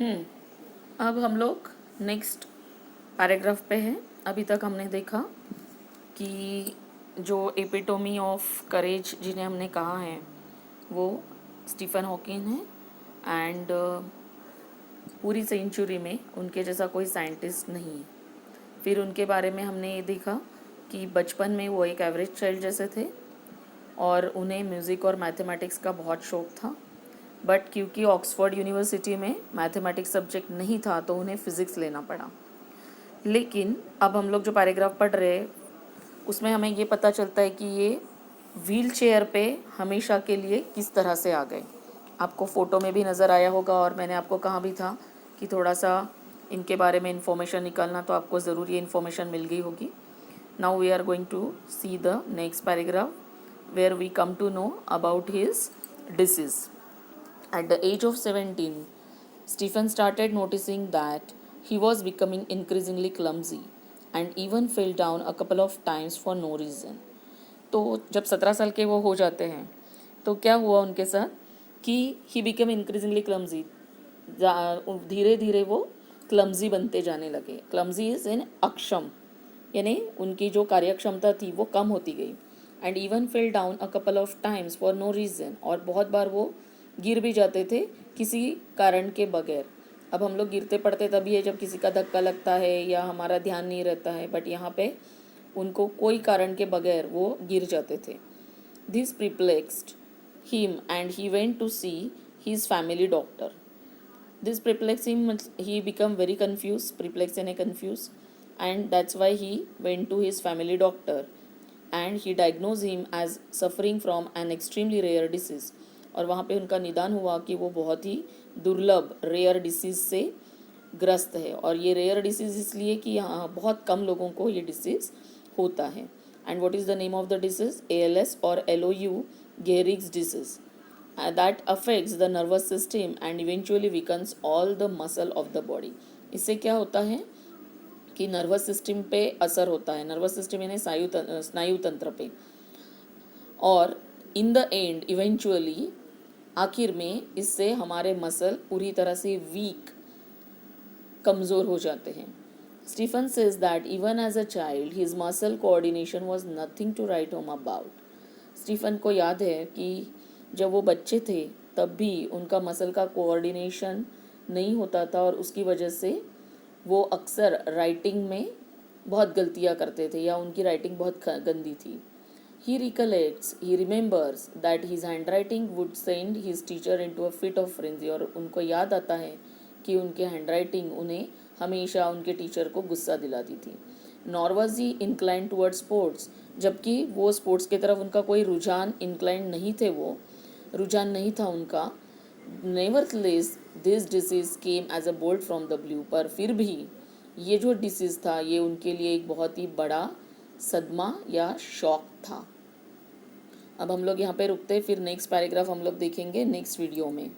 अब हम लोग नेक्स्ट पैराग्राफ पे हैं। अभी तक हमने देखा कि जो एपिटोमी ऑफ करेज जिन्हें हमने कहा है वो स्टीफन हॉकिंग है। एंड पूरी सेंचुरी में उनके जैसा कोई साइंटिस्ट नहीं है। फिर उनके बारे में हमने ये देखा कि बचपन में वो एक एवरेज चाइल्ड जैसे थे और उन्हें म्यूज़िक और मैथमेटिक्स का बहुत शौक था, बट क्योंकि ऑक्सफोर्ड यूनिवर्सिटी में मैथमेटिक्स सब्जेक्ट नहीं था तो उन्हें फ़िज़िक्स लेना पड़ा। लेकिन अब हम लोग जो पैराग्राफ पढ़ रहे हैं उसमें हमें ये पता चलता है कि ये व्हील चेयर पे हमेशा के लिए किस तरह से आ गए। आपको फ़ोटो में भी नज़र आया होगा और मैंने आपको कहा भी था कि थोड़ा सा इनके बारे में इन्फॉर्मेशन निकालना, तो आपको ज़रूर ये इन्फॉर्मेशन मिल गई होगी। Now we are going to see the next paragraph where we come to know about his disease. At the age of 17, Stephen started noticing that he was becoming increasingly clumsy and even fell down a couple of times for no reason. तो जब 17 साल के वो हो जाते हैं तो क्या हुआ उनके साथ कि ही बिकम इंक्रीजिंगली क्लमजी, धीरे धीरे वो क्लमजी बनते जाने लगे। क्लमजी इज़ इन अक्षम, यानी उनकी जो कार्यक्षमता थी वो कम होती गई। And even fell down a couple of times for no reason, और बहुत बार वो गिर भी जाते थे किसी कारण के बगैर। अब हम लोग गिरते पड़ते तभी है जब किसी का धक्का लगता है या हमारा ध्यान नहीं रहता है, बट यहाँ पे उनको कोई कारण के बगैर वो गिर जाते थे। This perplexed him and he went to see his family doctor. This perplexed him, he became very confused, perplexed and confused, and that's why he went to his family doctor and he diagnosed him as suffering from an extremely rare disease. और वहाँ पे उनका निदान हुआ कि वो बहुत ही दुर्लभ रेयर डिसीज़ से ग्रस्त है। और ये रेयर डिसीज़ इसलिए कि यहाँ बहुत कम लोगों को ये डिसीज़ होता है। And what is the name of the disease? ALS और LOU, Gehrig's disease, that affects the nervous system and eventually weakens all the muscle of the body. इससे क्या होता है कि नर्वस सिस्टम पे असर होता है, नर्वस सिस्टम यानी स्नायु तंत्र पे, और इन द एंड इवेंचुअली आखिर में इससे हमारे मसल पूरी तरह से वीक, कमज़ोर हो जाते हैं। Stephen says that even as a child his muscle coordination was nothing to write home about. Stephen को याद है कि जब वो बच्चे थे तब भी उनका मसल का कोऑर्डिनेशन नहीं होता था और उसकी वजह से वो अक्सर राइटिंग में बहुत गलतियाँ करते थे या उनकी राइटिंग बहुत गंदी थी। he remembers that his handwriting would send his teacher into a fit of frenzy. और उनको याद आता है कि उनके हैंडराइटिंग उन्हें हमेशा उनके टीचर को गुस्सा दिलाती थी। Nor was he incline toward sports, जबकि वो स्पोर्ट्स की तरफ उनका कोई रुझान नहीं था उनका। Nevertheless this disease came as a bolt from the blue, पर फिर भी ये जो डिसीज़ था ये उनके लिए एक बहुत ही बड़ा सदमा या शॉक था। अब हम लोग यहाँ पे रुकते हैं, फिर नेक्स्ट पैराग्राफ हम लोग देखेंगे नेक्स्ट वीडियो में।